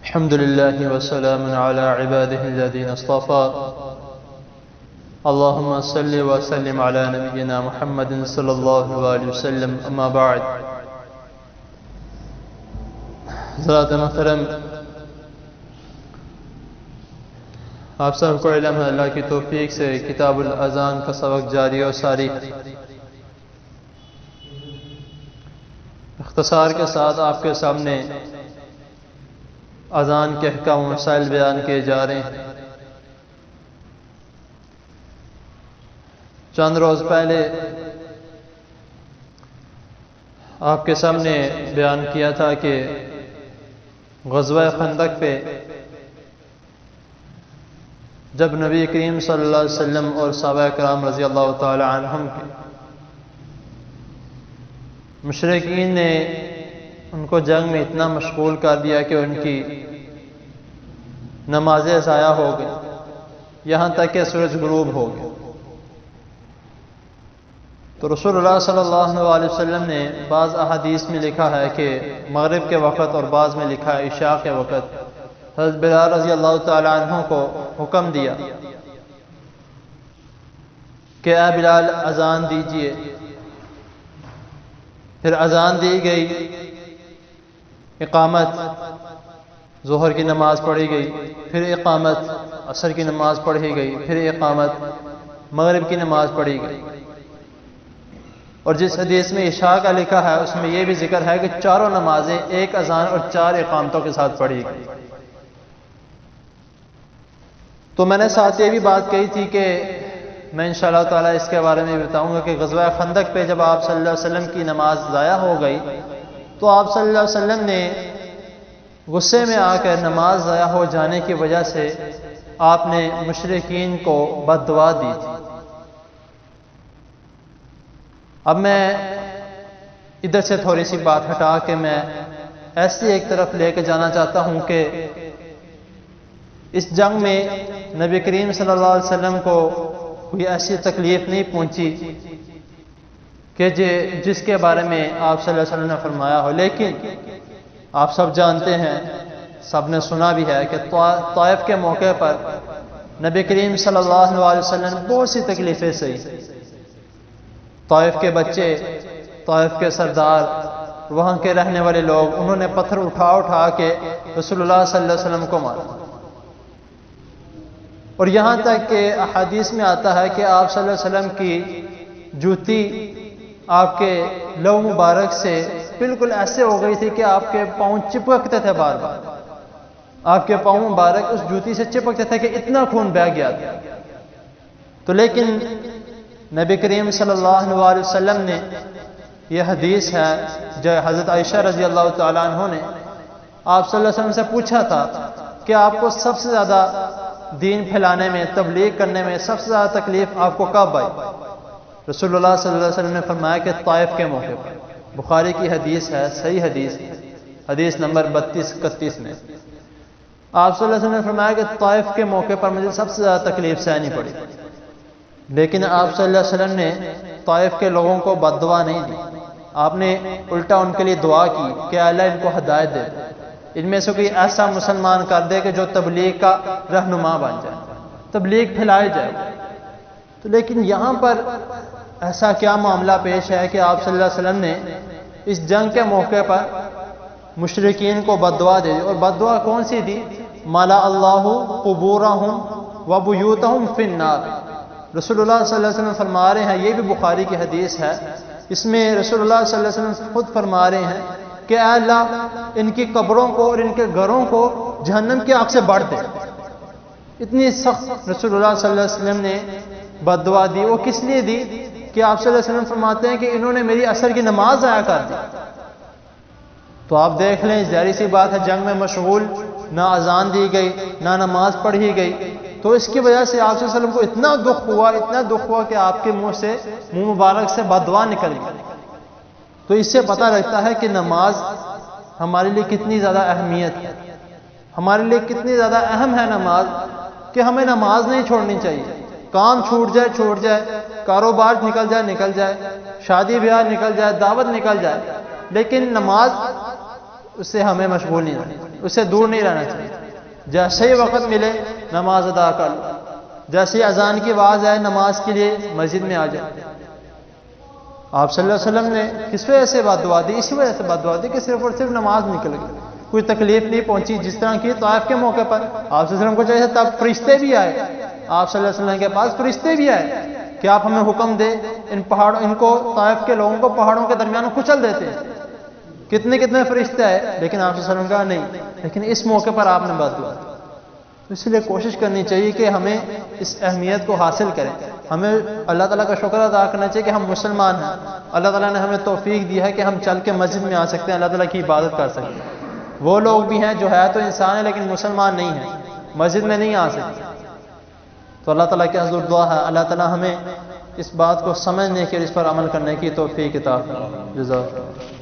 الحمد لله وسلام على عباده الذين اصطفى اللهم صل وسلم على نبينا محمد صلی اللہ علیہ وسلم اما بعد. حضرات محترم، آپ سب کو علم ہے اللہ کی توفیق سے کتاب الاذان کا سبق جاری اور ساری. اختصار کے ساتھ آپ کے سامنے اذان کے احکام و مسائل بیان کیے جا رہے ہیں. چند روز پہلے آپ کے سامنے بیان کیا تھا کہ غزوہ خندق پہ جب نبی کریم صلی اللہ علیہ وسلم اور صحابہ کرام رضی اللہ تعالی عنہم کے مشرکین نے ان کو جنگ میں اتنا مشغول کر دیا کہ ان کی نمازیں ضائع ہو گئی، یہاں تک کہ سورج غروب ہو گیا. تو رسول اللہ صلی اللہ علیہ وسلم نے بعض احادیث میں لکھا ہے کہ مغرب کے وقت اور بعض میں لکھا ہے عشاء کے وقت حضرت بلال رضی اللہ تعالی عنہ کو حکم دیا کہ اے بلال اذان دیجئے. پھر اذان دی گئی، اقامت، ظہر کی نماز پڑھی گئی، پھر اقامت، عصر کی نماز پڑھی گئی، پھر اقامت، مغرب کی نماز پڑھی گئی. اور جس حدیث میں عشاء کا لکھا ہے اس میں یہ بھی ذکر ہے کہ چاروں نمازیں ایک اذان اور 4 اقامتوں کے ساتھ پڑھی گئی. تو میں نے ساتھ یہ بھی بات کہی تھی کہ میں انشاءاللہ تعالی اس کے بارے میں بتاؤں گا کہ غزوہ خندق پہ جب آپ صلی اللہ علیہ وسلم کی نماز ضائع ہو گئی تو آپ صلی اللہ علیہ وسلم نے غصے میں آ کر نماز ضائع ہو جانے کی وجہ سے آپ نے مشرکین کو بد دعا دی تھی. اب میں ادھر سے تھوڑی سی بات ہٹا کے میں ایسی ایک طرف لے کے جانا چاہتا ہوں کہ اس جنگ میں نبی کریم صلی اللہ علیہ وسلم کو کوئی ایسی تکلیف نہیں پہنچی کہ جس کے بارے میں آپ صلی اللہ علیہ وسلم نے فرمایا ہو. لیکن آپ سب جانتے ہیں، سب نے سنا بھی ہے کہ طائف کے موقع پر نبی کریم صلی اللہ علیہ وسلم نے بہت سی تکلیفیں سہی. طائف کے بچے، طائف کے سردار، وہاں کے رہنے والے لوگ، انہوں نے پتھر اٹھا اٹھا کے رسول اللہ صلی اللہ علیہ وسلم کو مارا. اور یہاں تک کہ احادیث میں آتا ہے کہ آپ صلی اللہ علیہ وسلم کی جوتی آپ کے لو مبارک سے بالکل ایسے ہو گئی تھی کہ آپ کے پاؤں چپکتے تھے، بار بار آپ کے پاؤں مبارک اس جوتی سے چپکتے تھے کہ اتنا خون بہہ گیا تھا. تو لیکن نبی کریم صلی اللہ علیہ وسلم نے، یہ حدیث ہے جو حضرت عائشہ رضی اللہ تعالیٰ عنہ نے آپ صلی اللہ علیہ وسلم سے پوچھا تھا کہ آپ کو سب سے زیادہ دین پھیلانے میں، تبلیغ کرنے میں سب سے زیادہ تکلیف آپ کو کب آئی؟ رسول اللہ صلی اللہ علیہ وسلم نے فرمایا کہ طائف کے موقع پر. بخاری کی حدیث ہے، صحیح حدیث، حدیث نمبر 32-31 میں آپ صلی اللہ علیہ وسلم نے فرمایا کہ طائف کے موقع پر مجھے سب سے زیادہ تکلیف سہنی پڑی. لیکن آپ صلی اللہ علیہ وسلم نے طائف کے لوگوں کو بد دعا نہیں دی. آپ نے الٹا ان کے لیے دعا کی کہ اللہ ان کو ہدایت دے، ان میں سے کوئی ایسا مسلمان کر دے کہ جو تبلیغ کا رہنما بن جائے، تبلیغ پھیلائے جائے. تو لیکن یہاں پر ایسا کیا معاملہ پیش ہے کہ آپ صلی اللہ علیہ وسلم نے اس جنگ کے موقع پر مشرکین کو بد دعا دے دی. اور بد دعا کون سی دی؟ مالا اللہ قبورہم وبیوتہم فی النار. رسول اللہ صلی اللہ علیہ وسلم فرما رہے ہیں، یہ بھی بخاری کی حدیث ہے، اس میں رسول اللہ صلی اللہ علیہ وسلم خود فرما رہے ہیں کہ اے اللہ ان کی قبروں کو اور ان کے گھروں کو جہنم کی آگ سے بڑھ دے. اتنی سخت رسول اللہ صلی اللہ علیہ وسلم نے بد دعا دی. وہ کس لیے دی؟ کہ آپ صلی اللہ علیہ وسلم فرماتے ہیں کہ انہوں نے میری عصر کی نماز ضائع کر دی. تو آپ دیکھ لیں، ظاہر سی بات ہے جنگ میں مشغول، نہ اذان دی گئی نہ نماز پڑھی گئی. تو اس کی وجہ سے آپ صلی اللہ علیہ وسلم کو اتنا دکھ ہوا کہ آپ کے منہ مبارک سے بد دعا نکل گئی. تو اس سے پتہ لگتا ہے کہ نماز ہمارے لیے کتنی زیادہ اہمیت ہے، ہمارے لیے کتنی زیادہ اہم ہے نماز، کہ ہمیں نماز نہیں چھوڑنی چاہیے. کام چھوٹ جائے، کاروبار نکل جائے، شادی بیاہ نکل جائے، دعوت نکل جائے، لیکن نماز اس سے ہمیں مشغول نہیں رہنا، اس سے دور نہیں رہنا چاہیے. جیسے ہی وقت ملے نماز ادا کر لو، جیسے اذان کی آواز آئے نماز کے لیے مسجد میں آ جائے. آپ صلی اللہ علیہ وسلم نے کس وجہ سے بد دعا دی؟ اسی وجہ سے بد دعا دی کہ صرف اور صرف نماز نکل گئی، کوئی تکلیف نہیں پہنچی. جس طرح کی طائف کے موقع پر آپ صلی اللہ علیہ وسلم کو چاہیے تب فرشتے بھی آئے، آپ صلی اللہ علیہ وسلم کے پاس فرشتے بھی آئے کہ آپ ہمیں حکم دے ان کو طائف کے لوگوں کو پہاڑوں کے درمیان کچل دیتے ہیں. کتنے فرشتے آئے، لیکن آپ صلی اللہ علیہ وسلم کہا نہیں، لیکن اس موقع پر آپ نے بد دعا دی. اس لیے کوشش کرنی چاہیے کہ ہمیں اس اہمیت کو حاصل کریں. ہمیں اللہ تعالیٰ کا شکر ادا کرنا چاہیے کہ ہم مسلمان ہیں. اللہ تعالیٰ نے ہمیں توفیق دی ہے کہ ہم چل کے مسجد میں آ سکتے ہیں، اللہ تعالیٰ کی عبادت کر سکتے ہیں. وہ لوگ بھی ہیں جو ہے تو انسان ہیں لیکن مسلمان نہیں ہیں، مسجد میں نہیں آ سکتے. تو اللہ تعالیٰ کی حضور دعا ہے اللہ تعالیٰ ہمیں اس بات کو سمجھنے کی اور اس پر عمل کرنے کی توفیق عطا فرمائے. جزاک اللہ.